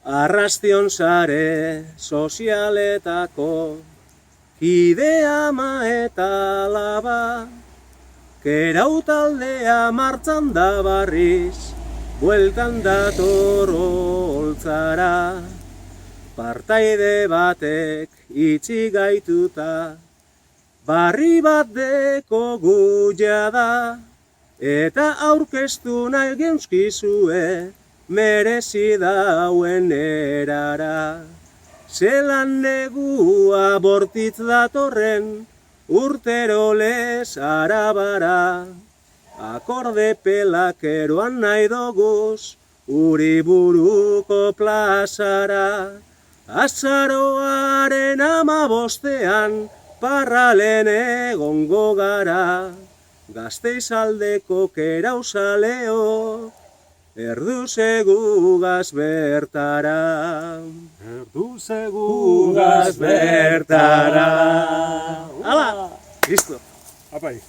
Arrastion sare sozialetako kide ama eta alaba, kerau taldea martxan da barriz, bueltan dator holtzara. Partaide batek itxi gaituta, barri bat deko guia da, eta aurkeztu nahi geunskizue, merezi dauen erara. Zelan negua bortitz datorren, urtero lez arabara. Akorde pelakeroan nahi doguz, Uriburuko plazara. Azaroaren 15ean, parralen egongo gara. Gasteizaldeko kerauzaleo, erduzegugaz bertara. Erduzegugaz bertara. Hala, listo. Apai.